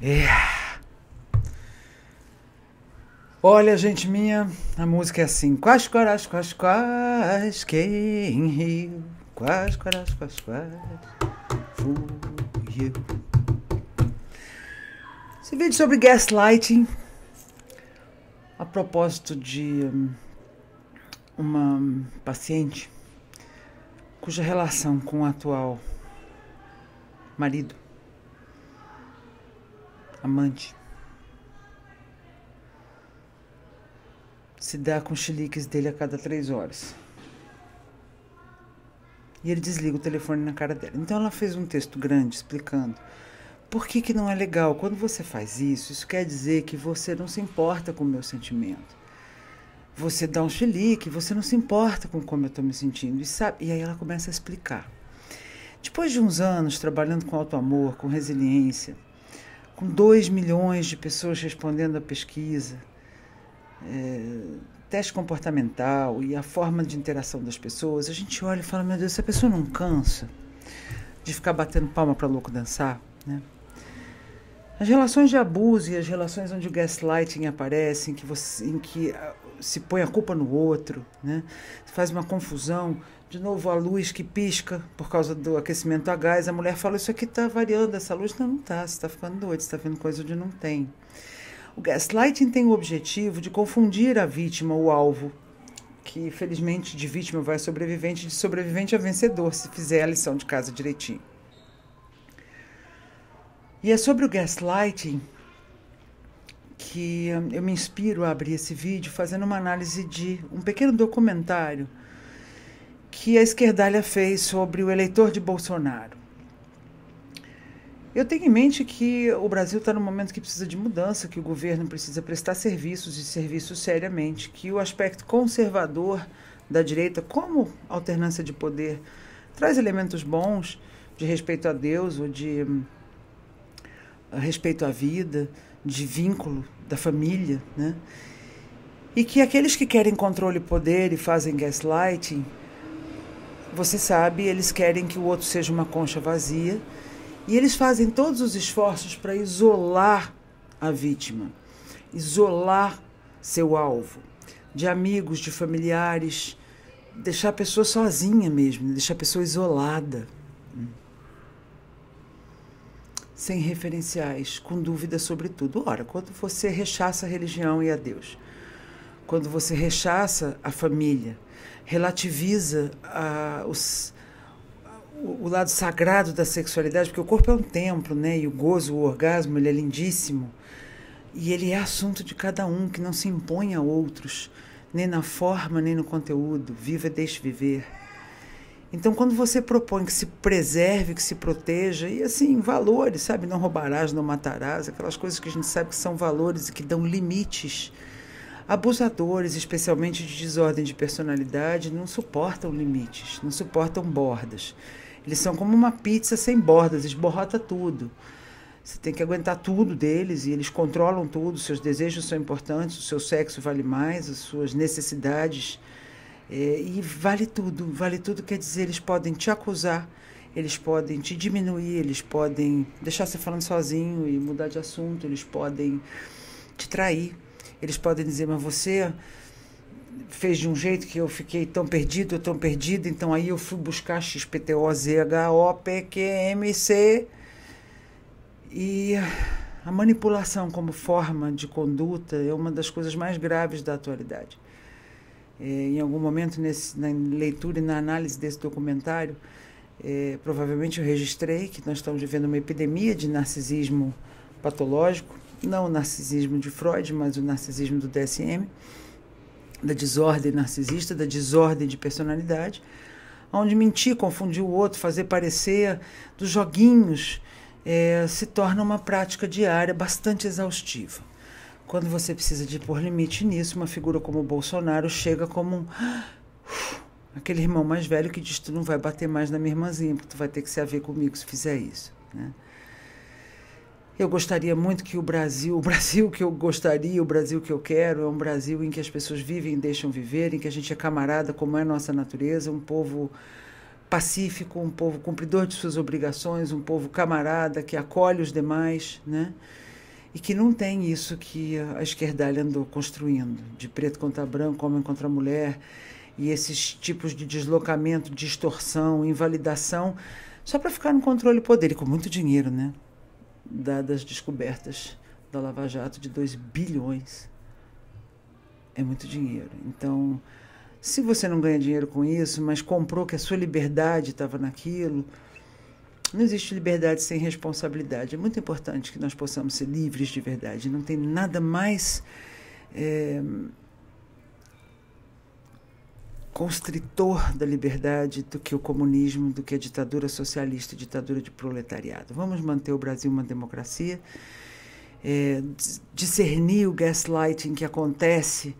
É. Olha, gente minha, a música é assim. Quais, quais, quais, quais, quem riu? Quais, quais, quais, quais, fui eu. Esse vídeo sobre gaslighting, a propósito de uma paciente cuja relação com o atual marido, amante, se dá com chiliques dele a cada 3 horas. E ele desliga o telefone na cara dela. Então ela fez um texto grande explicando por que não é legal. Quando você faz isso, isso quer dizer que você não se importa com o meu sentimento. Você dá um chilique, você não se importa com como eu estou me sentindo. E aí ela começa a explicar. Depois de uns anos trabalhando com auto-amor, com resiliência, com 2 milhões de pessoas respondendo à pesquisa, teste comportamental e a forma de interação das pessoas, a gente olha e fala, meu Deus, essa pessoa não cansa de ficar batendo palma para louco dançar, né? As relações de abuso e as relações onde o gaslighting aparece, em que se põe a culpa no outro, né? Se faz uma confusão, de novo a luz que pisca por causa do aquecimento a gás, a mulher fala, isso aqui está variando essa luz. Não está, você está ficando doido, você está vendo coisa onde não tem. O gaslighting tem o objetivo de confundir a vítima, o alvo, que felizmente de vítima vai sobrevivente, de sobrevivente a vencedor, se fizer a lição de casa direitinho. E é sobre o gaslighting que eu me inspiro a abrir esse vídeo fazendo uma análise de um pequeno documentário que a esquerdalha fez sobre o eleitor de Bolsonaro. Eu tenho em mente que o Brasil está num momento que precisa de mudança, que o governo precisa prestar serviços e serviços seriamente, que o aspecto conservador da direita, como alternância de poder, traz elementos bons de respeito a Deus ou de respeito à vida, de vínculo da família, né? E que aqueles que querem controle e poder e fazem gaslighting, você sabe, eles querem que o outro seja uma concha vazia e eles fazem todos os esforços para isolar a vítima, isolar seu alvo, de amigos, de familiares, deixar a pessoa sozinha mesmo, deixar a pessoa isolada, sem referenciais, com dúvida sobre tudo. Ora, quando você rechaça a religião e a Deus, quando você rechaça a família, relativiza o lado sagrado da sexualidade, porque o corpo é um templo, né? E o gozo, o orgasmo, ele é lindíssimo. E ele é assunto de cada um, que não se impõe a outros, nem na forma, nem no conteúdo. Viva e deixe viver. Então, quando você propõe que se preserve, que se proteja, e assim, valores, sabe? Não roubarás, não matarás, aquelas coisas que a gente sabe que são valores e que dão limites. Abusadores, especialmente de desordem de personalidade, não suportam limites, não suportam bordas. Eles são como uma pizza sem bordas, esborrota tudo. Você tem que aguentar tudo deles e eles controlam tudo, seus desejos são importantes, o seu sexo vale mais, as suas necessidades. E vale tudo quer dizer, eles podem te acusar, eles podem te diminuir, eles podem deixar você falando sozinho e mudar de assunto, eles podem te trair, eles podem dizer, mas você fez de um jeito que eu fiquei tão perdido, tão perdida, então aí eu fui buscar XPTOZHOPQMC. E a manipulação como forma de conduta é uma das coisas mais graves da atualidade. Em algum momento, na leitura e na análise desse documentário, provavelmente eu registrei que nós estamos vivendo uma epidemia de narcisismo patológico, não o narcisismo de Freud, mas o narcisismo do DSM, da desordem narcisista, da desordem de personalidade, onde mentir, confundir o outro, fazer parecer dos joguinhos, se torna uma prática diária bastante exaustiva. Quando você precisa de pôr limite nisso, uma figura como o Bolsonaro chega como aquele irmão mais velho que diz, tu não vai bater mais na minha irmãzinha, porque tu vai ter que se haver comigo se fizer isso, né? Eu gostaria muito que o Brasil que eu gostaria, o Brasil que eu quero, é um Brasil em que as pessoas vivem e deixam viver, em que a gente é camarada, como é a nossa natureza, um povo pacífico, um povo cumpridor de suas obrigações, um povo camarada que acolhe os demais, né? e que não tem isso que a esquerdalha andou construindo, de preto contra branco, homem contra mulher, e esses tipos de deslocamento, distorção, invalidação, só para ficar no controle e poder, e com muito dinheiro, né? Dadas as descobertas da Lava Jato de 2 bilhões. É muito dinheiro. Então, se você não ganha dinheiro com isso, mas comprou que a sua liberdade estava naquilo, não existe liberdade sem responsabilidade. É muito importante que nós possamos ser livres de verdade. Não tem nada mais constritor da liberdade do que o comunismo, do que a ditadura socialista, a ditadura de proletariado. Vamos manter o Brasil uma democracia, discernir o gaslighting que acontece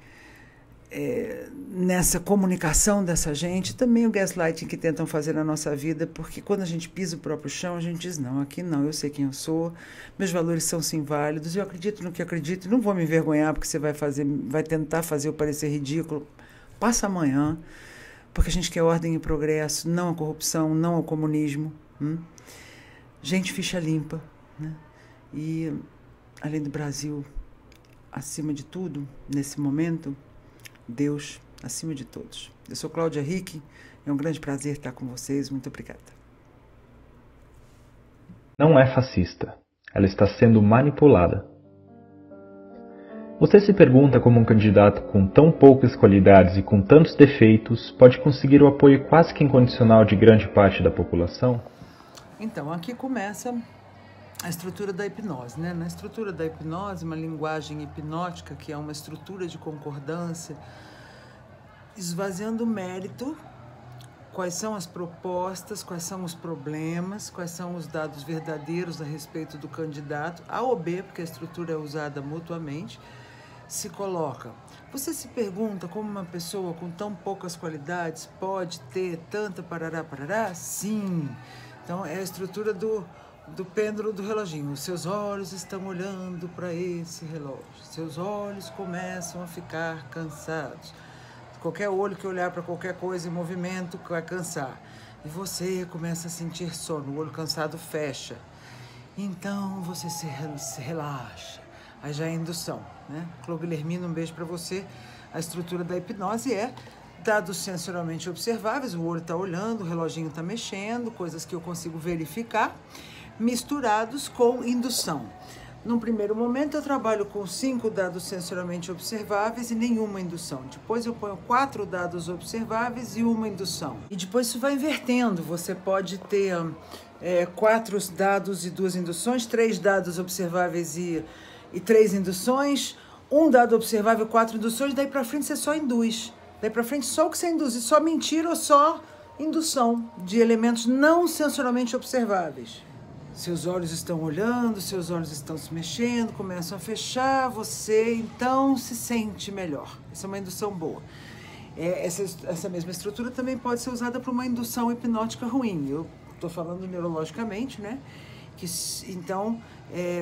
nessa comunicação dessa gente, também o gaslighting que tentam fazer na nossa vida, porque quando a gente pisa o próprio chão, a gente diz, não, aqui não, eu sei quem eu sou, meus valores são sim válidos, eu acredito no que acredito, não vou me envergonhar porque você vai tentar fazer eu parecer ridículo, passa amanhã, porque a gente quer ordem e progresso, não a corrupção, não ao comunismo, gente ficha limpa, né? E além do Brasil, acima de tudo, nesse momento, Deus acima de todos. Eu sou Cláudia Rick, é um grande prazer estar com vocês, muito obrigada. Não é fascista, ela está sendo manipulada. Você se pergunta como um candidato com tão poucas qualidades e com tantos defeitos pode conseguir o apoio quase que incondicional de grande parte da população? Então, aqui começa a estrutura da hipnose, né? Na estrutura da hipnose, uma linguagem hipnótica, que é uma estrutura de concordância, esvaziando o mérito, quais são as propostas, quais são os problemas, quais são os dados verdadeiros a respeito do candidato, A ou B, porque a estrutura é usada mutuamente, se coloca. Você se pergunta como uma pessoa com tão poucas qualidades pode ter tanta parará? Sim. Então, é a estrutura do pêndulo do reloginho. Os seus olhos estão olhando para esse relógio. Seus olhos começam a ficar cansados. Qualquer olho que olhar para qualquer coisa em movimento vai cansar. E você começa a sentir sono. O olho cansado fecha. Então você se relaxa. Aí já é indução, né? Clô Guilhermino, um beijo para você. A estrutura da hipnose é dados sensorialmente observáveis. O olho está olhando, o reloginho está mexendo, coisas que eu consigo verificar, misturados com indução. Num primeiro momento, eu trabalho com 5 dados sensorialmente observáveis e nenhuma indução. Depois eu ponho 4 dados observáveis e uma indução. E depois isso vai invertendo. Você pode ter 4 dados e 2 induções, 3 dados observáveis e 3 induções, 1 dado observável e 4 induções, daí para frente você só induz. Daí para frente só o que você induz, e só mentira ou só indução de elementos não sensorialmente observáveis. Seus olhos estão olhando, seus olhos estão se mexendo, começam a fechar, você então se sente melhor. Essa é uma indução boa. Essa mesma estrutura também pode ser usada para uma indução hipnótica ruim. Eu estou falando neurologicamente, né? Então,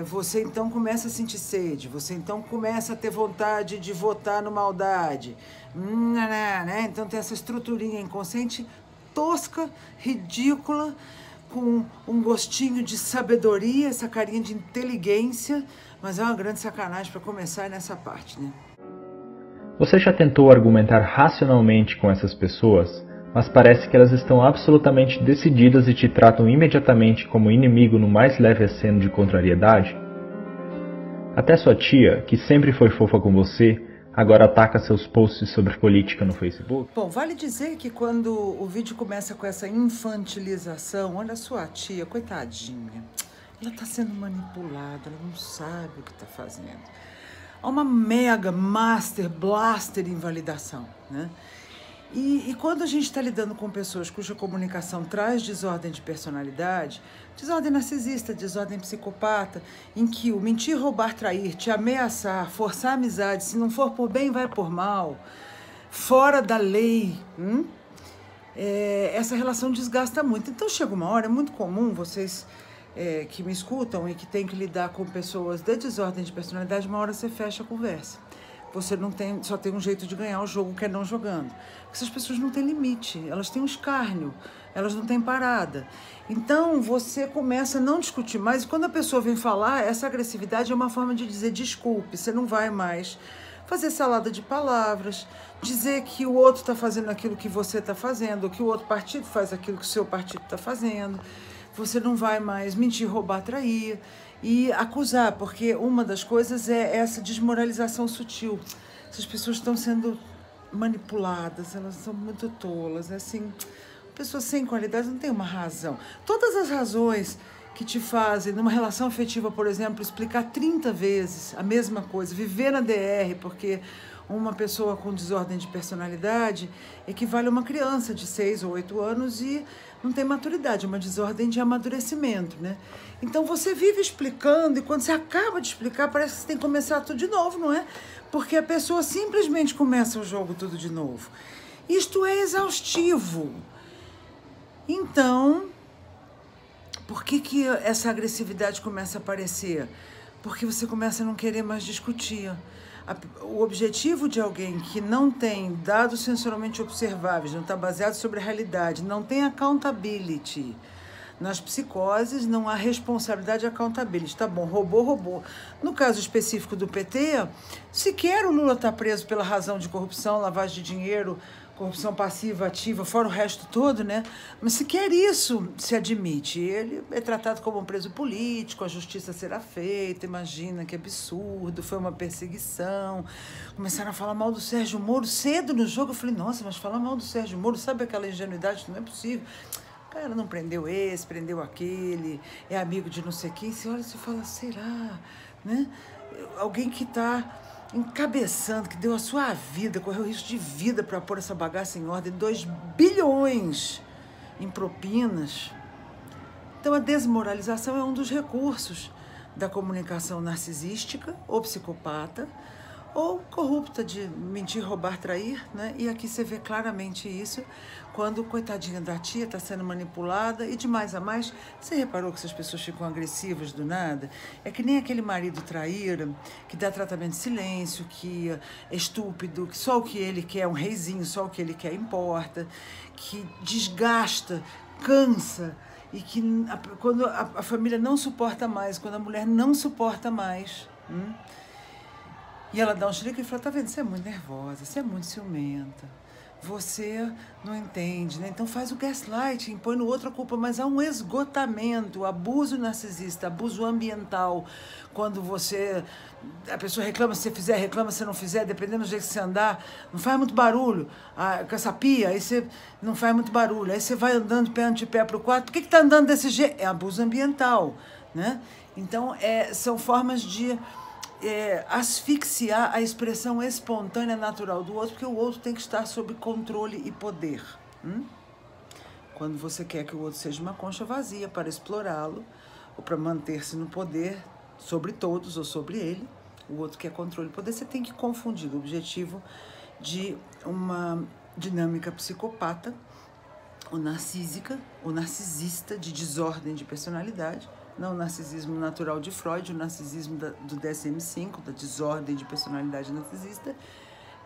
você então começa a sentir sede, você então começa a ter vontade de votar no maldade. Né? Então tem essa estruturinha inconsciente tosca, ridícula, com um gostinho de sabedoria, essa carinha de inteligência, mas é uma grande sacanagem para começar nessa parte, né? Você já tentou argumentar racionalmente com essas pessoas, mas parece que elas estão absolutamente decididas e te tratam imediatamente como inimigo no mais leve aceno de contrariedade? Até sua tia, que sempre foi fofa com você, agora ataca seus posts sobre política no Facebook? Bom, vale dizer que quando o vídeo começa com essa infantilização, olha a sua tia, coitadinha, ela está sendo manipulada, ela não sabe o que está fazendo. Há uma mega master blaster invalidação, né? E quando a gente está lidando com pessoas cuja comunicação traz desordem de personalidade, desordem narcisista, desordem psicopata, em que o mentir, roubar, trair, te ameaçar, forçar a amizade, se não for por bem, vai por mal, fora da lei, essa relação desgasta muito. Então chega uma hora, é muito comum vocês que me escutam e que têm que lidar com pessoas de desordem de personalidade, uma hora você fecha a conversa. você só tem um jeito de ganhar o jogo, que é não jogando. Essas pessoas não têm limite, elas têm um escárnio, elas não têm parada. Então, você começa a não discutir mais. E quando a pessoa vem falar, essa agressividade é uma forma de dizer desculpe, você não vai mais fazer salada de palavras, dizer que o outro está fazendo aquilo que você está fazendo, ou que o outro partido faz aquilo que o seu partido está fazendo. Você não vai mais mentir, roubar, trair e acusar, porque uma das coisas é essa desmoralização sutil. Essas pessoas estão sendo manipuladas, elas são muito tolas, assim, pessoas sem qualidade não tem uma razão. Todas as razões que te fazem, numa relação afetiva, por exemplo, explicar 30 vezes a mesma coisa, viver na DR, porque uma pessoa com desordem de personalidade equivale a uma criança de 6 ou 8 anos e não tem maturidade, é uma desordem de amadurecimento, né? Então você vive explicando e quando você acaba de explicar parece que você tem que começar tudo de novo, não é? Porque a pessoa simplesmente começa o jogo tudo de novo. Isto é exaustivo. Então, por que essa agressividade começa a aparecer? Porque você começa a não querer mais discutir. O objetivo de alguém que não tem dados sensorialmente observáveis, não está baseado sobre a realidade, não tem accountability. Nas psicoses não há responsabilidade e accountability. Tá bom, roubou. No caso específico do PT, sequer o Lula está preso pela razão de corrupção, lavagem de dinheiro, corrupção passiva, ativa, fora o resto todo, né? Mas sequer isso se admite. Ele é tratado como um preso político, a justiça será feita, imagina que absurdo, foi uma perseguição. Começaram a falar mal do Sérgio Moro cedo no jogo. Eu falei, nossa, mas falar mal do Sérgio Moro, sabe aquela ingenuidade? Não é possível. O cara não prendeu esse, prendeu aquele, é amigo de não sei quem. Você olha e você fala, será? Né? Alguém que está encabeçando, que deu a sua vida, correu risco de vida para pôr essa bagaça em ordem, 2 bilhões em propinas. Então, a desmoralização é um dos recursos da comunicação narcisística ou psicopata, ou corrupta de mentir, roubar, trair, né? E aqui você vê claramente isso, quando, coitadinha da tia, está sendo manipulada, e de mais a mais, você reparou que essas pessoas ficam agressivas do nada? É que nem aquele marido traíra, que dá tratamento de silêncio, que é estúpido, que só o que ele quer é um reizinho, só o que ele quer importa, que desgasta, cansa, e que quando a família não suporta mais, quando a mulher não suporta mais, e ela dá um chilique e fala, tá vendo, você é muito nervosa, você é muito ciumenta, você não entende, né? Então faz o gaslighting, põe no outro a culpa, mas há um esgotamento, abuso narcisista, abuso ambiental, quando a pessoa reclama, se você fizer, reclama se não fizer, dependendo do jeito que você andar, não faz muito barulho, com essa pia, aí você não faz muito barulho, aí você vai andando pé ante pé para o quarto, por que está andando desse jeito? É abuso ambiental, né? Então, são formas de asfixiar a expressão espontânea natural do outro, porque o outro tem que estar sob controle e poder. Quando você quer que o outro seja uma concha vazia para explorá-lo, ou para manter-se no poder sobre todos ou sobre ele, o outro quer controle e poder, você tem que confundir o objetivo de uma dinâmica psicopata, ou narcisista de desordem de personalidade, não o narcisismo natural de Freud, o narcisismo do DSM-5, da desordem de personalidade narcisista,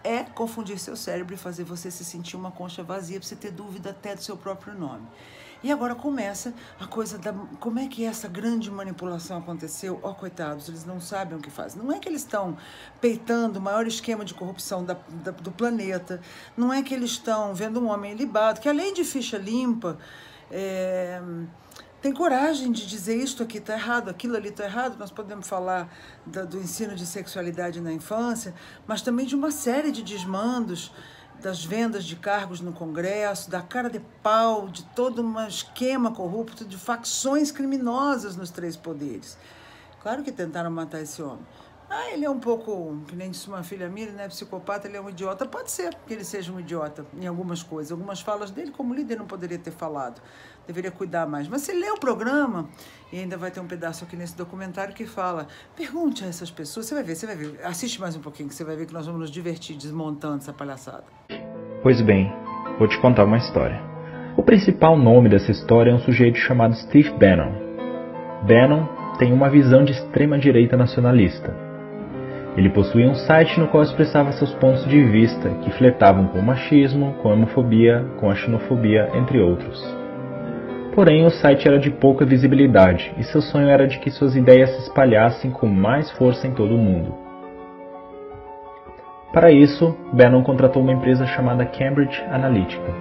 é confundir seu cérebro e fazer você se sentir uma concha vazia, para você ter dúvida até do seu próprio nome. E agora começa a coisa como é que essa grande manipulação aconteceu? Coitados, eles não sabem o que fazem. Não é que eles estão peitando o maior esquema de corrupção do planeta, não é que eles estão vendo um homem ilibado, que além de ficha limpa, tem coragem de dizer isto aqui está errado, aquilo ali está errado. Nós podemos falar do ensino de sexualidade na infância, mas também de uma série de desmandos, das vendas de cargos no Congresso, da cara de pau, de todo um esquema corrupto, de facções criminosas nos 3 poderes. Claro que tentaram matar esse homem. Ele é um pouco, que nem disse uma filha minha, ele não é psicopata, ele é um idiota. Pode ser que ele seja um idiota em algumas coisas. Algumas falas dele, como líder, não poderia ter falado. Deveria cuidar mais. Mas se lê o programa, e ainda vai ter um pedaço aqui nesse documentário que fala, pergunte a essas pessoas, você vai ver. Assiste mais um pouquinho que você vai ver que nós vamos nos divertir desmontando essa palhaçada. Pois bem, vou te contar uma história. O principal nome dessa história é um sujeito chamado Steve Bannon. Bannon tem uma visão de extrema-direita nacionalista. Ele possuía um site no qual expressava seus pontos de vista, que flertavam com o machismo, com a homofobia, com a xenofobia, entre outros. Porém, o site era de pouca visibilidade, e seu sonho era de que suas ideias se espalhassem com mais força em todo o mundo. Para isso, Bannon contratou uma empresa chamada Cambridge Analytica.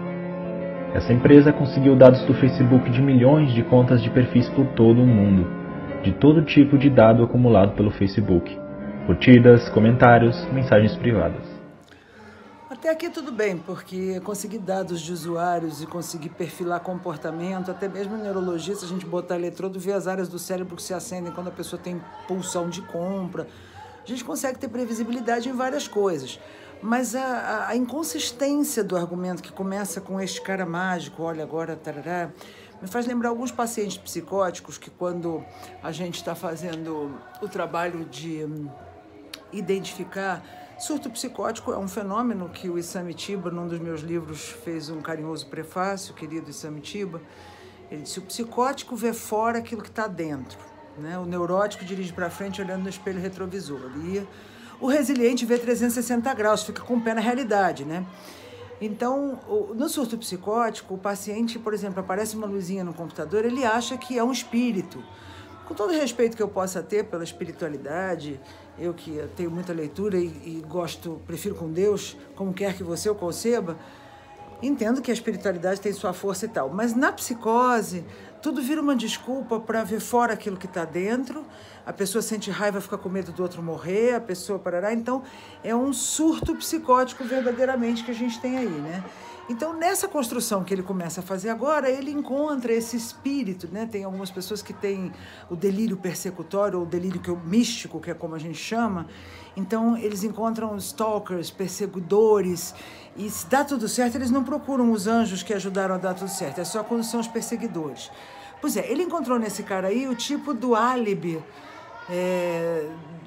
Essa empresa conseguiu dados do Facebook de milhões de contas de perfis por todo o mundo, de todo tipo de dado acumulado pelo Facebook. Curtidas, comentários, mensagens privadas. Até aqui tudo bem, porque conseguir dados de usuários e conseguir perfilar comportamento, até mesmo em neurologia, se a gente botar eletrodo, ver as áreas do cérebro que se acendem quando a pessoa tem pulsão de compra. A gente consegue ter previsibilidade em várias coisas. Mas a inconsistência do argumento que começa com este cara mágico, olha agora, tarará, me faz lembrar alguns pacientes psicóticos que quando a gente está fazendo o trabalho de identificar, surto psicótico é um fenômeno que o Issam Tiba, num dos meus livros, fez um carinhoso prefácio, querido Issam Tiba. Ele disse, o psicótico vê fora aquilo que está dentro, né? O neurótico dirige para frente olhando no espelho retrovisor. E o resiliente vê 360 graus, fica com o pé na realidade, né? Então, no surto psicótico, o paciente, por exemplo, aparece uma luzinha no computador, ele acha que é um espírito. Com todo o respeito que eu possa ter pela espiritualidade, eu que tenho muita leitura e prefiro com Deus, como quer que você o conceba, entendo que a espiritualidade tem sua força e tal. Mas na psicose, tudo vira uma desculpa para ver fora aquilo que está dentro. A pessoa sente raiva, fica com medo do outro morrer, a pessoa parará. Então, é um surto psicótico verdadeiramente que a gente tem aí, né? Então, nessa construção que ele começa a fazer agora, ele encontra esse espírito, né? Tem algumas pessoas que têm o delírio persecutório, ou o delírio místico, que é como a gente chama. Então, eles encontram stalkers, perseguidores, e se dá tudo certo, eles não procuram os anjos que ajudaram a dar tudo certo, é só quando são os perseguidores. Pois é, ele encontrou nesse cara aí o tipo do álibi,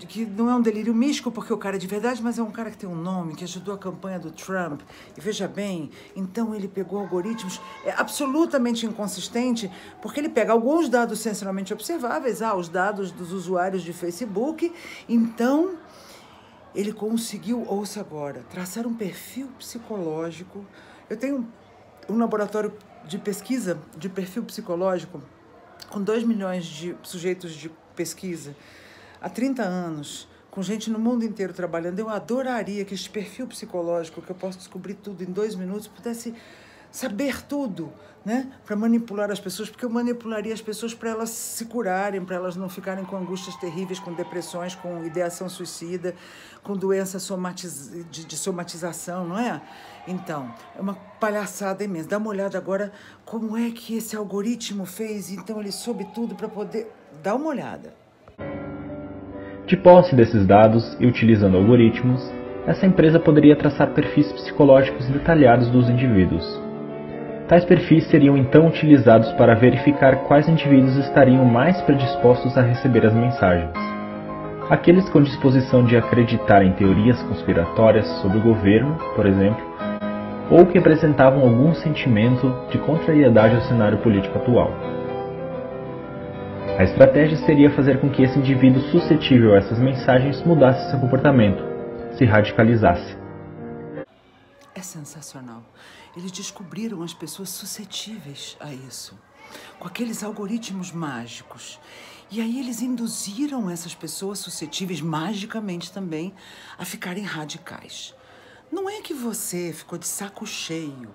que não é um delírio místico, porque o cara é de verdade, mas é um cara que tem um nome, que ajudou a campanha do Trump. E veja bem, então ele pegou algoritmos absolutamente inconsistente, porque ele pega alguns dados sensorialmente observáveis, os dados dos usuários de Facebook, então ele conseguiu, ouça agora, traçar um perfil psicológico. Eu tenho um laboratório de pesquisa de perfil psicológico com 2 milhões de sujeitos de pesquisa há 30 anos, com gente no mundo inteiro trabalhando. Eu adoraria que este perfil psicológico, que eu posso descobrir tudo em 2 minutos, pudesse saber tudo, né? Para manipular as pessoas, porque eu manipularia as pessoas para elas se curarem, para elas não ficarem com angústias terríveis, com depressões, com ideação suicida, com doença de somatização, não é? Então, é uma palhaçada imensa. Dá uma olhada agora como é que esse algoritmo fez, então ele soube tudo para poder... Dá uma olhada. De posse desses dados e utilizando algoritmos, essa empresa poderia traçar perfis psicológicos detalhados dos indivíduos. Tais perfis seriam então utilizados para verificar quais indivíduos estariam mais predispostos a receber as mensagens. Aqueles com disposição de acreditar em teorias conspiratórias sobre o governo, por exemplo, ou que apresentavam algum sentimento de contrariedade ao cenário político atual. A estratégia seria fazer com que esse indivíduo suscetível a essas mensagens mudasse seu comportamento, se radicalizasse. É sensacional. Eles descobriram as pessoas suscetíveis a isso, com aqueles algoritmos mágicos. E aí eles induziram essas pessoas suscetíveis, magicamente também, a ficarem radicais. Não é que você ficou de saco cheio.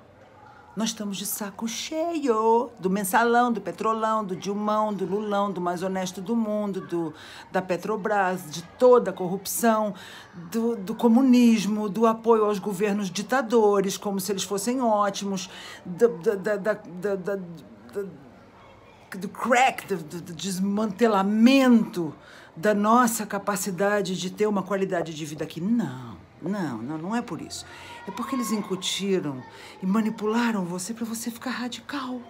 Nós estamos de saco cheio do mensalão, do petrolão, do Dilmão, do Lulão, do mais honesto do mundo, da Petrobras, de toda a corrupção, do comunismo, do apoio aos governos ditadores, como se eles fossem ótimos, do crack, do desmantelamento da nossa capacidade de ter uma qualidade de vida aqui. Não é por isso. É porque eles incutiram e manipularam você para você ficar radical.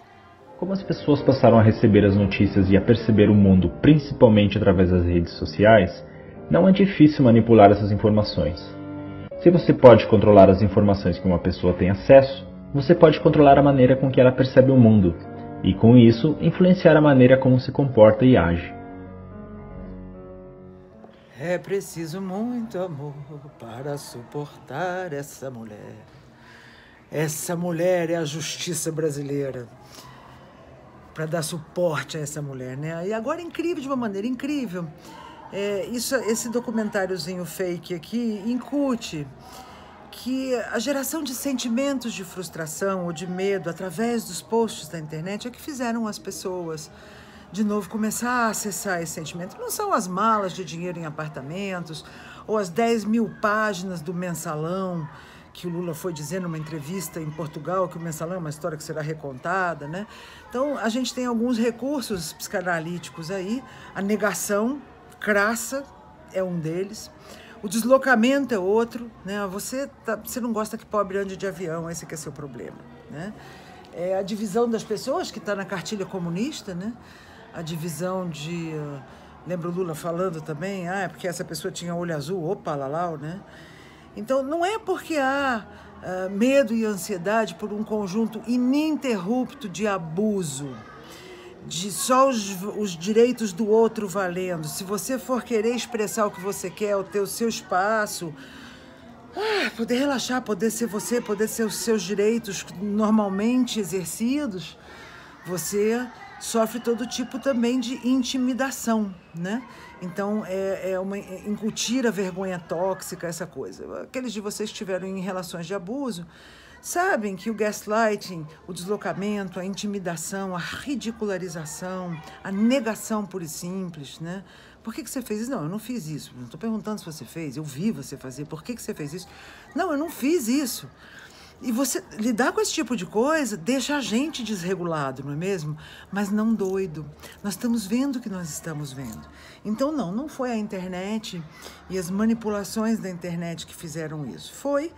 Como as pessoas passaram a receber as notícias e a perceber o mundo principalmente através das redes sociais, não é difícil manipular essas informações. Se você pode controlar as informações que uma pessoa tem acesso, você pode controlar a maneira com que ela percebe o mundo e, com isso, influenciar a maneira como se comporta e age. É preciso muito amor para suportar essa mulher. Essa mulher é a justiça brasileira, para dar suporte a essa mulher, né? E agora incrível, de uma maneira incrível. Esse documentáriozinho fake aqui incute que a geração de sentimentos de frustração ou de medo através dos posts da internet é que fizeram as pessoas de novo começar a acessar esse sentimento. Não são as malas de dinheiro em apartamentos ou as 10 mil páginas do Mensalão, que o Lula foi dizer numa entrevista em Portugal, que o Mensalão é uma história que será recontada, né? Então, a gente tem alguns recursos psicanalíticos aí. A negação crassa é um deles. O deslocamento é outro, né? Você não gosta que pobre ande de avião, esse que é seu problema, né? É a divisão das pessoas, que está na cartilha comunista, né? A divisão de... lembra o Lula falando também, porque essa pessoa tinha olho azul, opa, lalau, né? Então, não é porque há medo e ansiedade por um conjunto ininterrupto de abuso, de só os direitos do outro valendo. Se você for querer expressar o que você quer, ter o seu espaço, poder relaxar, poder ser você, poder ser os seus direitos normalmente exercidos, você sofre todo tipo também de intimidação, né? Então, incutir a vergonha tóxica, essa coisa. Aqueles de vocês que estiveram em relações de abuso sabem que o gaslighting, o deslocamento, a intimidação, a ridicularização, a negação pura e simples, né? Por que você fez isso? Não, eu não fiz isso. Não estou perguntando se você fez, eu vi você fazer. Por que você fez isso? Não, eu não fiz isso. E você lidar com esse tipo de coisa deixa a gente desregulado, não é mesmo? Mas não doido. Nós estamos vendo o que nós estamos vendo. Então, não foi a internet e as manipulações da internet que fizeram isso. Foi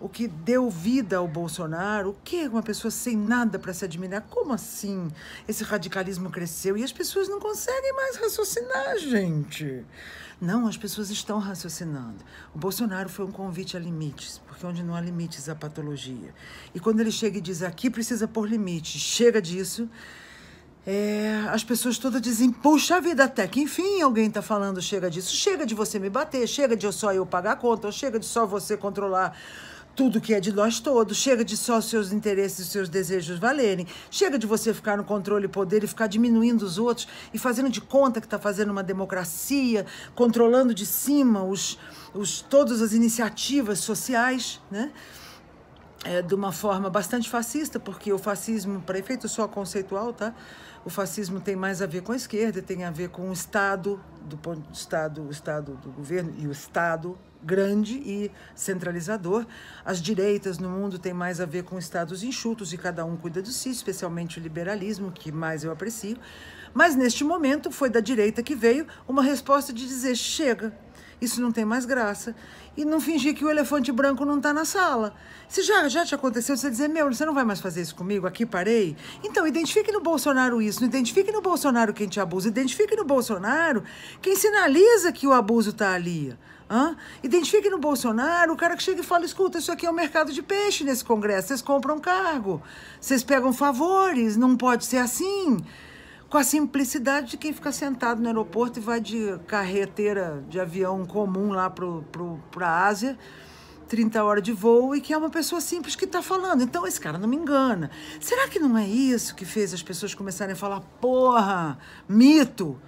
o que deu vida ao Bolsonaro. O que? Uma pessoa sem nada para se admirar. Como assim? Esse radicalismo cresceu e as pessoas não conseguem mais raciocinar, gente. Não, as pessoas estão raciocinando. O Bolsonaro foi um convite a limites, porque onde não há limites há patologia. E quando ele chega e diz, aqui precisa pôr limite, chega disso, as pessoas todas dizem, puxa vida, até que enfim alguém está falando, chega disso, chega de você me bater, chega de só eu pagar a conta, ou chega de só você controlar tudo que é de nós todos, chega de só seus interesses e seus desejos valerem, chega de você ficar no controle e poder e ficar diminuindo os outros e fazendo de conta que está fazendo uma democracia, controlando de cima todas as iniciativas sociais, né? De uma forma bastante fascista, porque o fascismo, para efeito só conceitual, tá? O fascismo tem mais a ver com a esquerda, tem a ver com o Estado, do ponto de Estado, o Estado do governo e o Estado grande e centralizador. As direitas no mundo têm mais a ver com estados enxutos e cada um cuida de si, especialmente o liberalismo, que mais eu aprecio. Mas neste momento foi da direita que veio uma resposta de dizer, chega, isso não tem mais graça. E não fingir que o elefante branco não está na sala. Se já te aconteceu, você dizer, você não vai mais fazer isso comigo, aqui parei? Então, identifique no Bolsonaro isso, não identifique no Bolsonaro quem te abusa, identifique no Bolsonaro quem sinaliza que o abuso está ali. Identifique no Bolsonaro o cara que chega e fala, escuta, isso aqui é um mercado de peixe nesse Congresso, vocês compram cargo, vocês pegam favores, não pode ser assim. Com a simplicidade de quem fica sentado no aeroporto e vai de carreteira de avião comum lá para a Ásia, 30 horas de voo, e que é uma pessoa simples que está falando. Então, esse cara não me engana. Será que não é isso que fez as pessoas começarem a falar, porra, mito?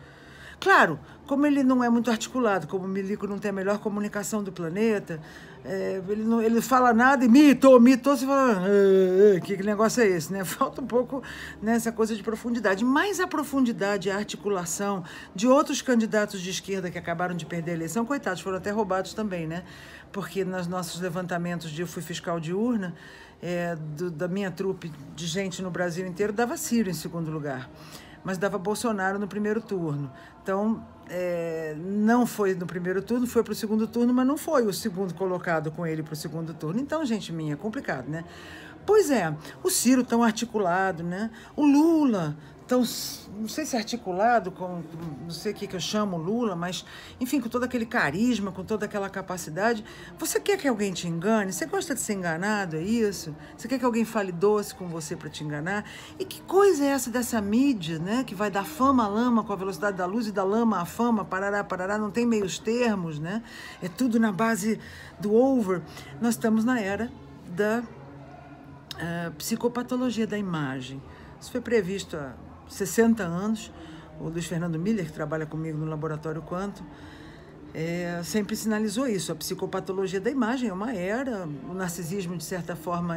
Claro, como ele não é muito articulado, como o Milico não tem a melhor comunicação do planeta, ele fala nada e mitou, você fala, que negócio é esse, né? Falta um pouco nessa coisa de profundidade. Mas a profundidade, a articulação de outros candidatos de esquerda que acabaram de perder a eleição, coitados, foram até roubados também, né? Porque nos nossos levantamentos eu fui fiscal de urna, da minha trupe de gente no Brasil inteiro, dava Ciro em segundo lugar. Mas dava Bolsonaro no primeiro turno. Então, não foi no primeiro turno, foi para o segundo turno, mas não foi o segundo colocado com ele para o segundo turno. Então, gente minha, é complicado, né? Pois é, o Ciro tão articulado, né? O Lula tão, não sei se articulado, com não sei o que eu chamo Lula, mas, enfim, com todo aquele carisma, com toda aquela capacidade. Você quer que alguém te engane? Você gosta de ser enganado, é isso? Você quer que alguém fale doce com você para te enganar? E que coisa é essa dessa mídia, né? Que vai da fama à lama com a velocidade da luz e da lama à fama, parará, parará, não tem meios termos, né? É tudo na base do over. Nós estamos na era da psicopatologia da imagem. Isso foi previsto há 60 anos. O Luiz Fernando Miller, que trabalha comigo no Laboratório Quantum, sempre sinalizou isso. A psicopatologia da imagem é uma era. O narcisismo, de certa forma,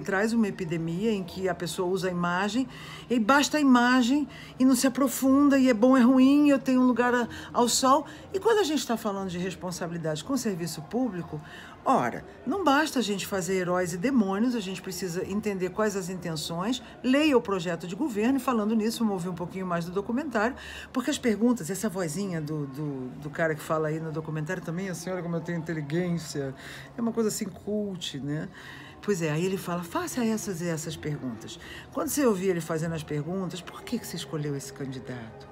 traz uma epidemia em que a pessoa usa a imagem e basta a imagem e não se aprofunda, e é bom, é ruim, eu tenho um lugar ao sol. E quando a gente está falando de responsabilidade com o serviço público, ora, não basta a gente fazer heróis e demônios, a gente precisa entender quais as intenções, leia o projeto de governo, e falando nisso, vamos ouvir um pouquinho mais do documentário, porque as perguntas, essa vozinha do cara que fala aí no documentário também, assim, olha como eu tenho inteligência, é uma coisa assim cult, né? Pois é, aí ele fala, faça essas e essas perguntas. Quando você ouvir ele fazendo as perguntas, por que você escolheu esse candidato?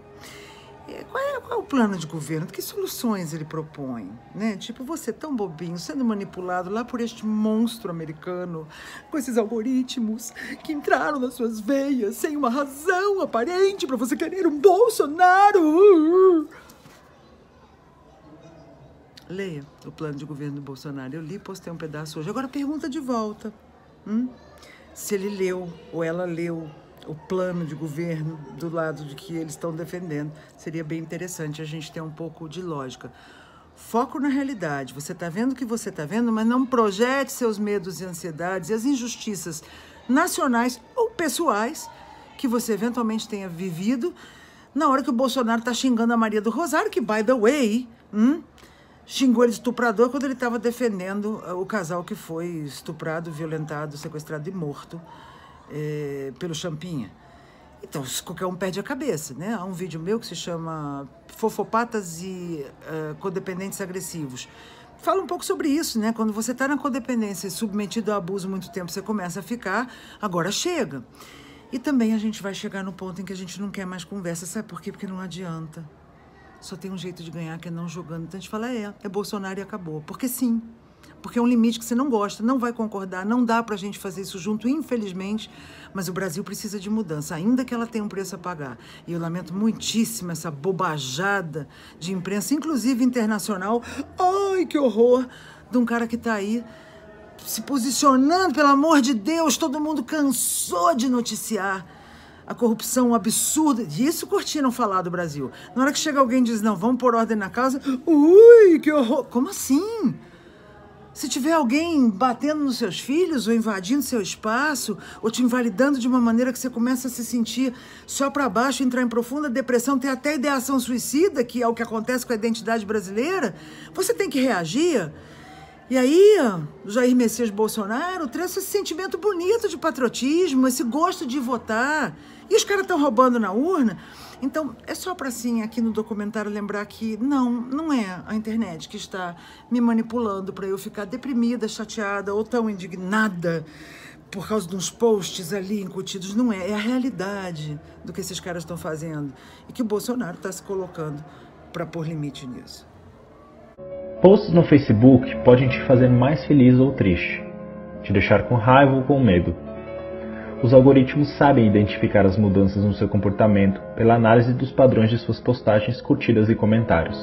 Qual é o plano de governo? Que soluções ele propõe? Né? Tipo, você tão bobinho, sendo manipulado lá por este monstro americano, com esses algoritmos que entraram nas suas veias sem uma razão aparente para você querer um Bolsonaro. Leia o plano de governo do Bolsonaro. Eu li e postei um pedaço hoje. Agora pergunta de volta. Se ele leu ou ela leu o plano de governo do lado de que eles estão defendendo. Seria bem interessante a gente ter um pouco de lógica. Foco na realidade. Você está vendo o que você está vendo, mas não projete seus medos e ansiedades e as injustiças nacionais ou pessoais que você eventualmente tenha vivido na hora que o Bolsonaro está xingando a Maria do Rosário, que, by the way, xingou ele de estuprador quando ele estava defendendo o casal que foi estuprado, violentado, sequestrado e morto pelo Champinha. Então, qualquer um perde a cabeça, né? Há um vídeo meu que se chama Fofopatas e Codependentes Agressivos. Fala um pouco sobre isso, né? Quando você está na codependência e submetido ao abuso muito tempo, você começa a ficar, agora chega. E também a gente vai chegar no ponto em que a gente não quer mais conversa. Sabe por quê? Porque não adianta. Só tem um jeito de ganhar, que é não jogando. Então a gente fala, é Bolsonaro e acabou. Porque sim. Porque é um limite que você não gosta, não vai concordar, não dá pra gente fazer isso junto, infelizmente, mas o Brasil precisa de mudança, ainda que ela tenha um preço a pagar. E eu lamento muitíssimo essa bobajada de imprensa, inclusive internacional, ai, que horror, de um cara que tá aí se posicionando, pelo amor de Deus, todo mundo cansou de noticiar a corrupção absurda. Disso curtiram falar do Brasil. Na hora que chega alguém e diz, não, vamos pôr ordem na casa, ui, que horror. Como assim? Se tiver alguém batendo nos seus filhos, ou invadindo seu espaço, ou te invalidando de uma maneira que você começa a se sentir só para baixo, entrar em profunda depressão, ter até ideação suicida, que é o que acontece com a identidade brasileira, você tem que reagir. E aí, o Jair Messias Bolsonaro trouxe esse sentimento bonito de patriotismo, esse gosto de votar. E os caras estão roubando na urna. Então, é só para, assim, aqui no documentário lembrar que não é a internet que está me manipulando para eu ficar deprimida, chateada ou tão indignada por causa de uns posts ali incutidos. Não é, é a realidade do que esses caras estão fazendo e que o Bolsonaro está se colocando para pôr limite nisso. Posts no Facebook podem te fazer mais feliz ou triste, te deixar com raiva ou com medo. Os algoritmos sabem identificar as mudanças no seu comportamento pela análise dos padrões de suas postagens, curtidas e comentários.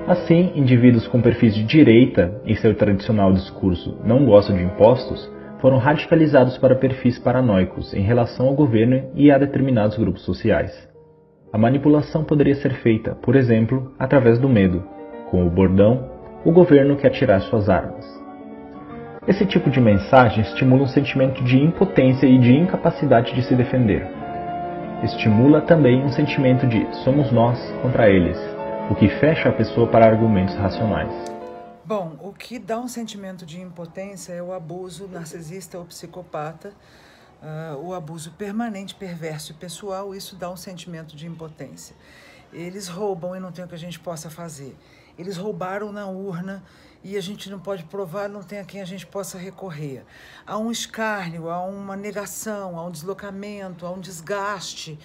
Assim, indivíduos com perfis de direita em seu tradicional discurso "não gosto de impostos" foram radicalizados para perfis paranoicos em relação ao governo e a determinados grupos sociais. A manipulação poderia ser feita, por exemplo, através do medo, com o bordão "o governo quer tirar suas armas". Esse tipo de mensagem estimula um sentimento de impotência e de incapacidade de se defender. Estimula também um sentimento de "somos nós contra eles", o que fecha a pessoa para argumentos racionais. Bom, o que dá um sentimento de impotência é o abuso narcisista ou psicopata, o abuso permanente, perverso e pessoal. Isso dá um sentimento de impotência. Eles roubam e não tem o que a gente possa fazer. Eles roubaram na urna e a gente não pode provar, não tem a quem a gente possa recorrer. Há um escárnio, há uma negação, há um deslocamento, há um desgaste.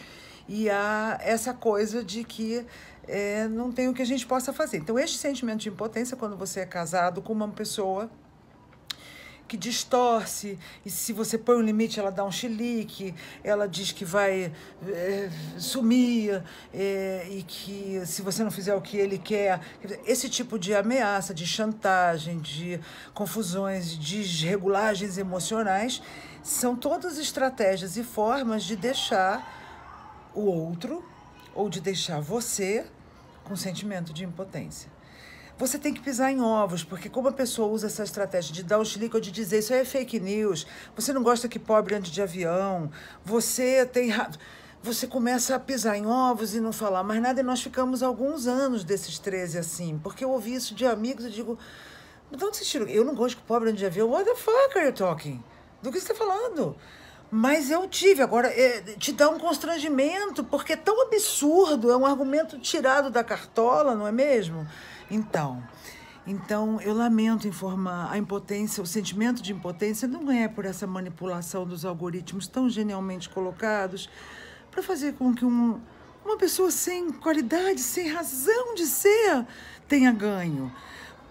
E há essa coisa de que não tem o que a gente possa fazer. Então, este sentimento de impotência, quando você é casado com uma pessoa que distorce, e se você põe um limite, ela dá um chilique, ela diz que vai sumir, e que se você não fizer o que ele quer, esse tipo de ameaça, de chantagem, de confusões, de desregulagens emocionais, são todas estratégias e formas de deixar o outro, ou de deixar você com sentimento de impotência. Você tem que pisar em ovos, porque como a pessoa usa essa estratégia de dar um chilique ou de dizer isso aí é fake news, você não gosta que pobre ande de avião, você começa a pisar em ovos e não falar mais nada, e nós ficamos alguns anos desses 13 assim, porque eu ouvi isso de amigos e digo, de onde você tirou? Eu não gosto que pobre ande de avião. What the fuck are you talking? Do que você está falando? Mas eu tive, agora te dá um constrangimento, porque é tão absurdo, é um argumento tirado da cartola, não é mesmo? Então, eu lamento informar, a impotência, o sentimento de impotência não é por essa manipulação dos algoritmos tão genialmente colocados para fazer com que uma pessoa sem qualidade, sem razão de ser, tenha ganho.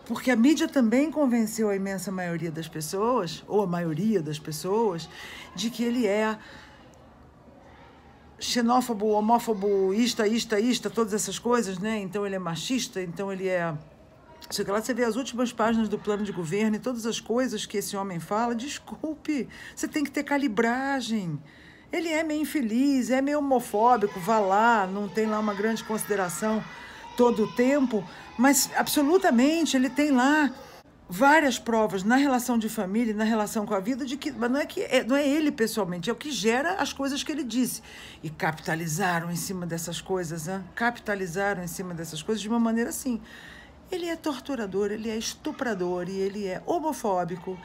Porque a mídia também convenceu a imensa maioria das pessoas, ou a maioria das pessoas, de que ele é xenófobo, homófobo, isto, todas essas coisas, né? Então ele é machista, então ele é... Sei lá, você vê as últimas páginas do plano de governo e todas as coisas que esse homem fala, desculpe, você tem que ter calibragem. Ele é meio infeliz, é meio homofóbico, vá lá, não tem lá uma grande consideração todo o tempo, mas absolutamente ele tem lá várias provas na relação de família, na relação com a vida, de que mas não é ele pessoalmente, é o que gera as coisas que ele disse. E capitalizaram em cima dessas coisas, hein? Capitalizaram em cima dessas coisas de uma maneira assim. Ele é torturador, ele é estuprador, e ele é homofóbico,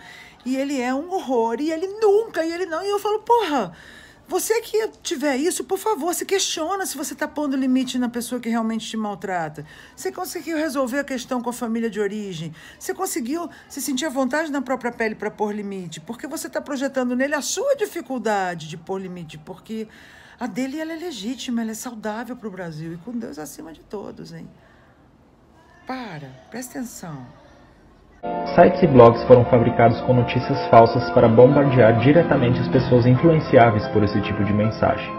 e ele é um horror, e ele nunca, e ele não. E eu falo, porra, você que tiver isso, por favor, se questiona se você está pondo limite na pessoa que realmente te maltrata. Você conseguiu resolver a questão com a família de origem? Você conseguiu se sentir à vontade na própria pele para pôr limite? Porque você está projetando nele a sua dificuldade de pôr limite, porque a dele ela é legítima, ela é saudável para o Brasil, e com Deus acima de todos, hein? Presta atenção. Sites e blogs foram fabricados com notícias falsas para bombardear diretamente as pessoas influenciáveis por esse tipo de mensagem.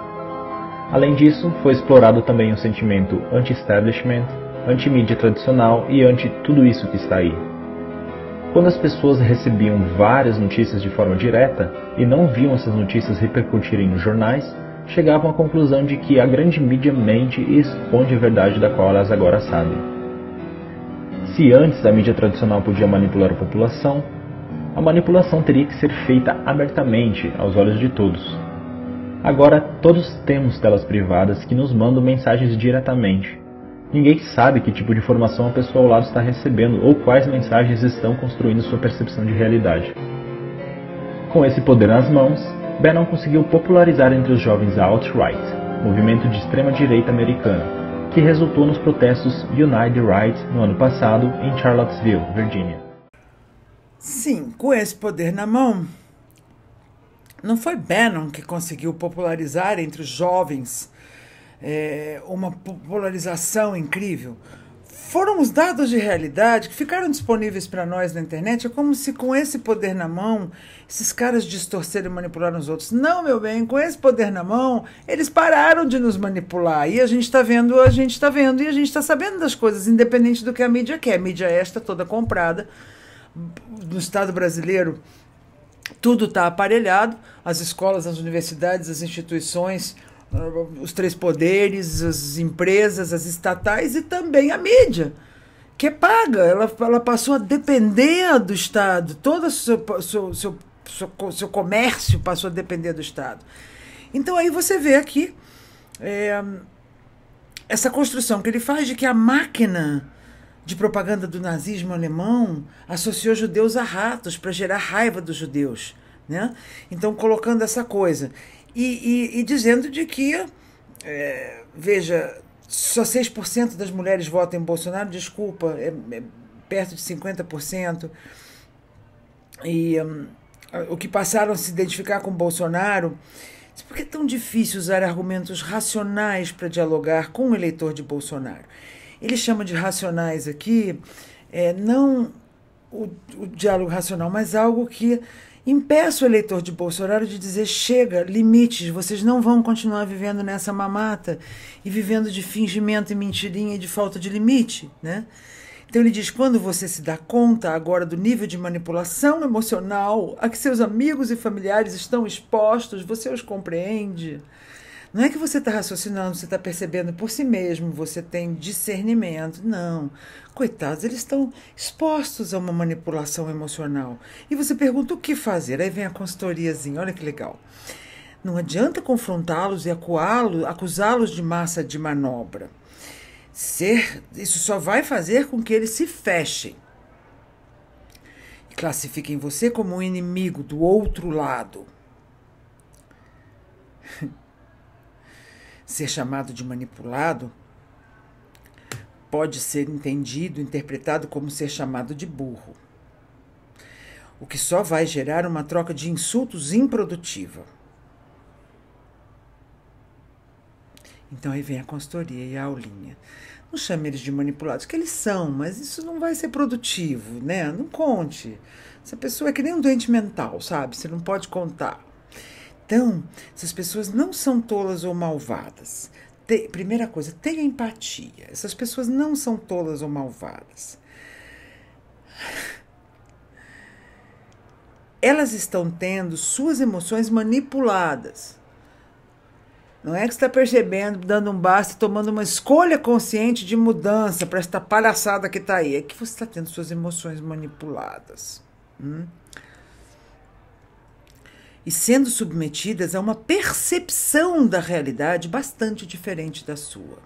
Além disso, foi explorado também o sentimento anti-establishment, anti-mídia tradicional e anti-tudo isso que está aí. Quando as pessoas recebiam várias notícias de forma direta e não viam essas notícias repercutirem nos jornais, chegavam à conclusão de que a grande mídia mente e esconde a verdade da qual elas agora sabem. Se antes a mídia tradicional podia manipular a população, a manipulação teria que ser feita abertamente aos olhos de todos. Agora todos temos telas privadas que nos mandam mensagens diretamente. Ninguém sabe que tipo de informação a pessoa ao lado está recebendo ou quais mensagens estão construindo sua percepção de realidade. Com esse poder nas mãos, Bannon conseguiu popularizar entre os jovens a alt-right, movimento de extrema-direita americano, que resultou nos protestos Unite the Right no ano passado em Charlottesville, Virgínia. Sim, com esse poder na mão, não foi Bannon que conseguiu popularizar entre os jovens uma popularização incrível. Foram os dados de realidade que ficaram disponíveis para nós na internet. É como se com esse poder na mão, esses caras distorceram e manipularam os outros. Não, meu bem, com esse poder na mão, eles pararam de nos manipular. E a gente está vendo, e a gente está sabendo das coisas, independente do que a mídia quer. A mídia esta toda comprada. No Estado brasileiro, tudo está aparelhado. As escolas, as universidades, as instituições, os três poderes, as empresas, as estatais e também a mídia, que é paga. Ela passou a depender do Estado. Todo o seu comércio passou a depender do Estado. Então aí você vê aqui essa construção que ele faz de que a máquina de propaganda do nazismo alemão associou judeus a ratos para gerar raiva dos judeus, né? Então colocando essa coisa. E dizendo de que, veja, só 6% das mulheres votam em Bolsonaro, desculpa, é perto de 50%. E o que passaram a se identificar com Bolsonaro. Por que é tão difícil usar argumentos racionais para dialogar com o eleitor de Bolsonaro? Ele chama de racionais aqui, não o diálogo racional, mas algo que impeça o eleitor de Bolsonaro de dizer: chega, limites, vocês não vão continuar vivendo nessa mamata e vivendo de fingimento e mentirinha e de falta de limite, né? Então ele diz: quando você se dá conta agora do nível de manipulação emocional a que seus amigos e familiares estão expostos, você os compreende. Não é que você está raciocinando, você está percebendo por si mesmo, você tem discernimento. Não. Coitados, eles estão expostos a uma manipulação emocional. E você pergunta o que fazer. Aí vem a consultoriazinha, olha que legal. Não adianta confrontá-los e acusá-los de massa de manobra. Isso só vai fazer com que eles se fechem e classifiquem você como um inimigo do outro lado. Ser chamado de manipulado pode ser interpretado como ser chamado de burro, o que só vai gerar uma troca de insultos improdutiva. Então aí vem a consultoria e a aulinha. Não chame eles de manipulados, que eles são, mas isso não vai ser produtivo, né? Não conte. Essa pessoa é que nem um doente mental, sabe? Você não pode contar. Então, essas pessoas não são tolas ou malvadas. Primeira coisa, tenha empatia. Essas pessoas não são tolas ou malvadas. Elas estão tendo suas emoções manipuladas. Não é que você está percebendo, dando um basta e tomando uma escolha consciente de mudança para esta palhaçada que está aí. É que você está tendo suas emoções manipuladas. E sendo submetidas a uma percepção da realidade bastante diferente da sua.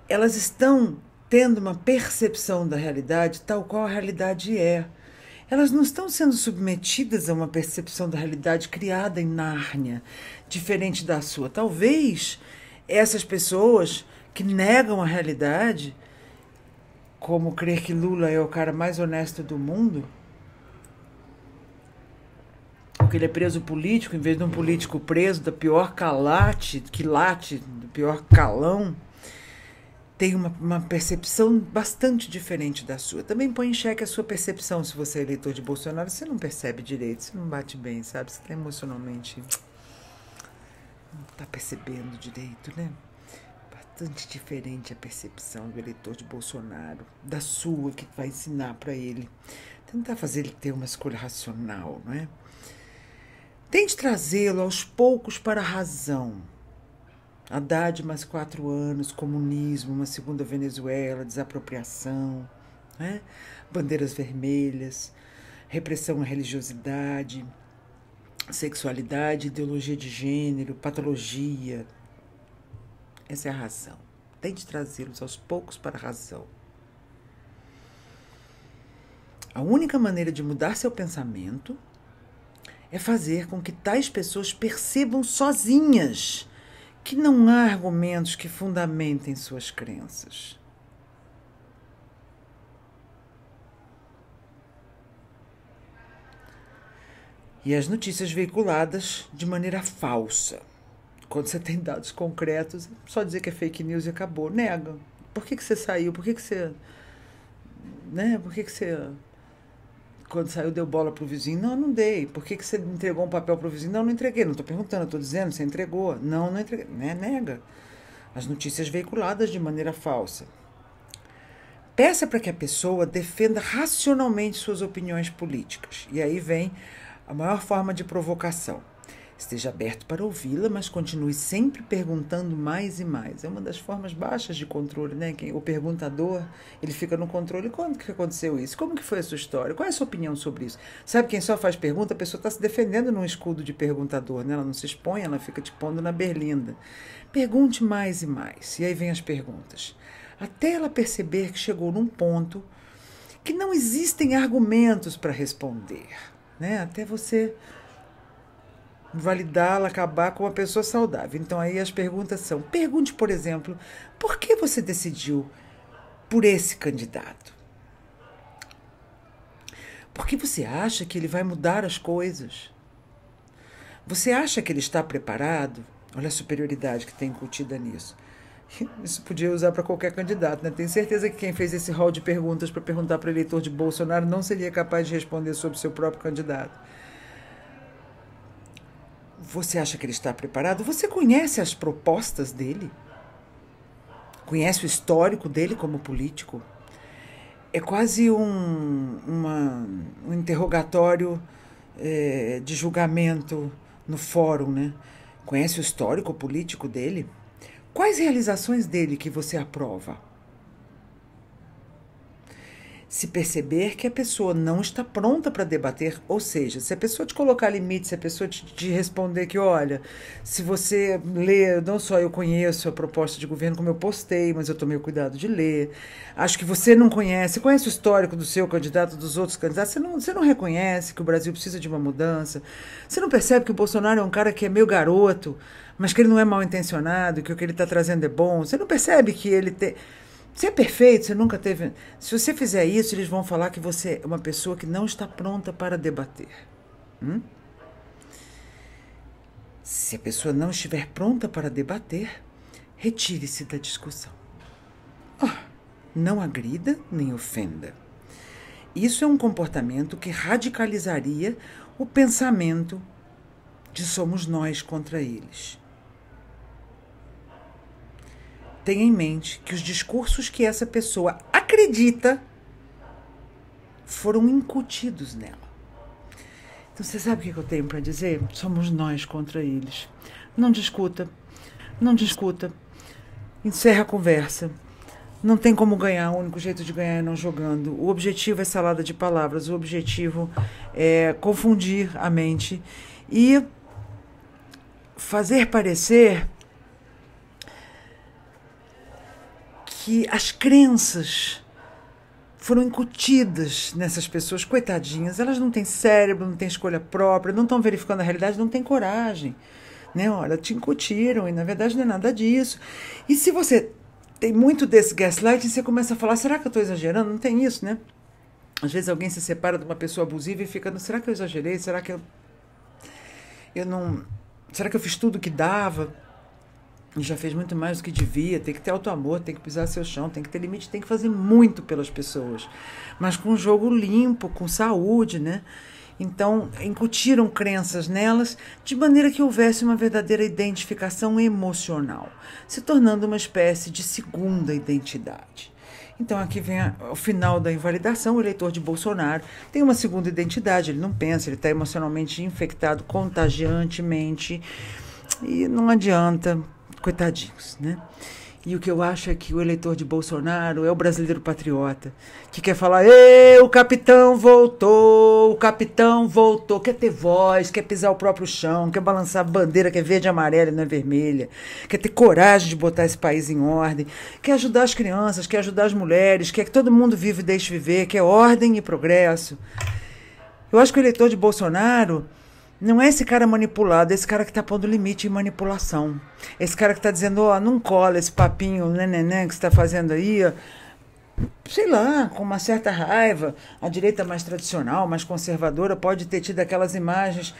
Elas estão tendo uma percepção da realidade tal qual a realidade é. Elas não estão sendo submetidas a uma percepção da realidade criada em Nárnia, diferente da sua. Talvez essas pessoas que negam a realidade, como crer que Lula é o cara mais honesto do mundo, ou que ele é preso político, em vez de um político preso da pior quilate, do pior calão, tem uma percepção bastante diferente da sua. Também põe em xeque a sua percepção. Se você é eleitor de Bolsonaro, você não percebe direito, você não bate bem, sabe? Você está emocionalmente... não está percebendo direito, né? Bastante diferente a percepção do eleitor de Bolsonaro, da sua, que vai ensinar para ele. Tentar fazer ele ter uma escolha racional, não é? Tente trazê-lo aos poucos para a razão. Haddad mais 4 anos, comunismo, uma segunda Venezuela, desapropriação, né? Bandeiras vermelhas, repressão à religiosidade, sexualidade, ideologia de gênero, patologia. Essa é a razão. Tente trazê-los aos poucos para a razão. A única maneira de mudar seu pensamento é fazer com que tais pessoas percebam sozinhas que não há argumentos que fundamentem suas crenças. E as notícias veiculadas de maneira falsa. Quando você tem dados concretos, só dizer que é fake news e acabou. Nega. Por que você saiu? Por que você... né? Por que você... quando saiu, deu bola pro vizinho? Não, não dei. Por que você entregou um papel pro vizinho? Não, não entreguei. Não estou perguntando, estou dizendo, você entregou. Não, não entreguei. Né? Nega. As notícias veiculadas de maneira falsa. Peça para que a pessoa defenda racionalmente suas opiniões políticas. E aí vem a maior forma de provocação. Esteja aberto para ouvi-la, mas continue sempre perguntando mais e mais. É uma das formas baixas de controle, né? O perguntador, ele fica no controle. Quando que aconteceu isso? Como que foi a sua história? Qual é a sua opinião sobre isso? Sabe, quem só faz pergunta, a pessoa está se defendendo num escudo de perguntador, né? Ela não se expõe, ela fica te pondo na berlinda. Pergunte mais e mais. E aí vem as perguntas. Até ela perceber que chegou num ponto que não existem argumentos para responder, né? Até você... invalidá-la, acabar com uma pessoa saudável. Então aí as perguntas são, pergunte, por exemplo, por que você decidiu por esse candidato? Por que você acha que ele vai mudar as coisas? Você acha que ele está preparado? Olha a superioridade que tem incutida nisso. Isso podia usar para qualquer candidato, né? Tenho certeza que quem fez esse rol de perguntas para perguntar para o eleitor de Bolsonaro não seria capaz de responder sobre o seu próprio candidato. Você acha que ele está preparado? Você conhece as propostas dele? Conhece o histórico dele como político? É quase um interrogatório de julgamento no fórum, né? Conhece o histórico político dele? Quais realizações dele que você aprova? Se perceber que a pessoa não está pronta para debater, ou seja, se a pessoa te colocar limite, se a pessoa te responder que, olha, se você lê, não só eu conheço a proposta de governo como eu postei, mas eu tomei o cuidado de ler, acho que você não conhece o histórico do seu candidato, dos outros candidatos, você não reconhece que o Brasil precisa de uma mudança, você não percebe que o Bolsonaro é um cara que é meio garoto, mas que ele não é mal intencionado, que o que ele está trazendo é bom, você não percebe que ele tem... Você é perfeito, você nunca teve... Se você fizer isso, eles vão falar que você é uma pessoa que não está pronta para debater. Se a pessoa não estiver pronta para debater, retire-se da discussão. Não agrida nem ofenda. Isso é um comportamento que radicalizaria o pensamento de somos nós contra eles. Tenha em mente que os discursos que essa pessoa acredita foram incutidos nela. Então, você sabe o que eu tenho para dizer? Somos nós contra eles. Não discuta. Não discuta. Encerra a conversa. Não tem como ganhar. O único jeito de ganhar é não jogando. O objetivo é salada de palavras. O objetivo é confundir a mente e fazer parecer que as crenças foram incutidas nessas pessoas, coitadinhas, elas não têm cérebro, não têm escolha própria, não estão verificando a realidade, não têm coragem, né? Olha, te incutiram e na verdade não é nada disso. E se você tem muito desse gaslighting, você começa a falar, será que eu estou exagerando? Não tem isso, né? Às vezes alguém se separa de uma pessoa abusiva e fica, será que eu exagerei? Será que eu não... Será que eu fiz tudo o que dava? E já fez muito mais do que devia, tem que ter auto-amor, tem que pisar seu chão, tem que ter limite, tem que fazer muito pelas pessoas. Mas com um jogo limpo, com saúde, né? Então, incutiram crenças nelas de maneira que houvesse uma verdadeira identificação emocional, se tornando uma espécie de segunda identidade. Então, aqui vem o final da invalidação, o eleitor de Bolsonaro tem uma segunda identidade, ele não pensa, ele está emocionalmente infectado, contagiantemente, e não adianta... Coitadinhos, né? E o que eu acho é que o eleitor de Bolsonaro é o brasileiro patriota, que quer falar, o capitão voltou, quer ter voz, quer pisar o próprio chão, quer balançar a bandeira que é verde e amarela e não é vermelha, quer ter coragem de botar esse país em ordem, quer ajudar as crianças, quer ajudar as mulheres, quer que todo mundo viva e deixe viver, quer ordem e progresso. Eu acho que o eleitor de Bolsonaro... Não é esse cara manipulado, é esse cara que está pondo limite em manipulação. Esse cara que está dizendo, não cola esse papinho que você está fazendo aí, sei lá, com uma certa raiva. A direita mais tradicional, mais conservadora, pode ter tido aquelas imagens,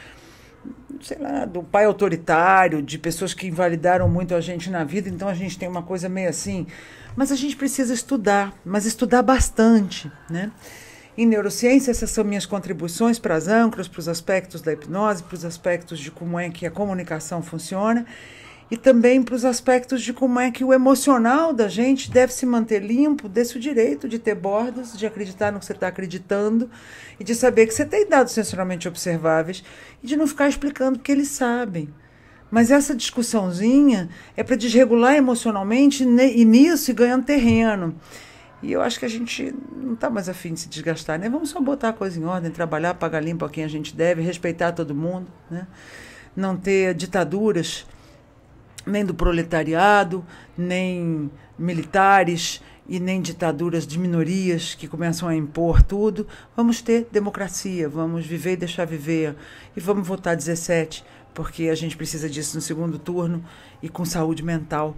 sei lá, do pai autoritário, de pessoas que invalidaram muito a gente na vida, então a gente tem uma coisa meio assim. Mas a gente precisa estudar, mas estudar bastante, né? Em neurociência, essas são minhas contribuições para as âncoras, para os aspectos da hipnose, para os aspectos de como é que a comunicação funciona e também para os aspectos de como é que o emocional da gente deve se manter limpo, desse o direito de ter bordas, de acreditar no que você está acreditando e de saber que você tem dados sensorialmente observáveis e de não ficar explicando porque eles sabem. Mas essa discussãozinha é para desregular emocionalmente e nisso e ganhando terreno. E eu acho que a gente não está mais afim de se desgastar, né? Vamos só botar a coisa em ordem, trabalhar, pagar limpo a quem a gente deve, respeitar todo mundo, né? Não ter ditaduras, nem do proletariado, nem militares e nem ditaduras de minorias que começam a impor tudo. Vamos ter democracia, vamos viver e deixar viver. E vamos votar 17 porque a gente precisa disso no segundo turno e com saúde mental,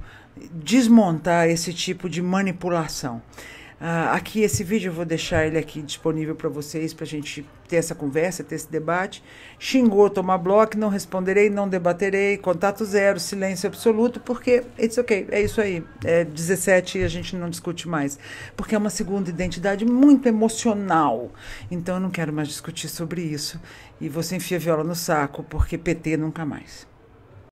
desmontar esse tipo de manipulação. Aqui esse vídeo eu vou deixar ele aqui disponível para vocês, para a gente ter essa conversa, ter esse debate. Xingou, toma bloco, não responderei, não debaterei, contato zero, silêncio absoluto, porque it's ok, é isso aí. É 17 e a gente não discute mais, porque é uma segunda identidade muito emocional. Então eu não quero mais discutir sobre isso. E você enfia a viola no saco, porque PT nunca mais.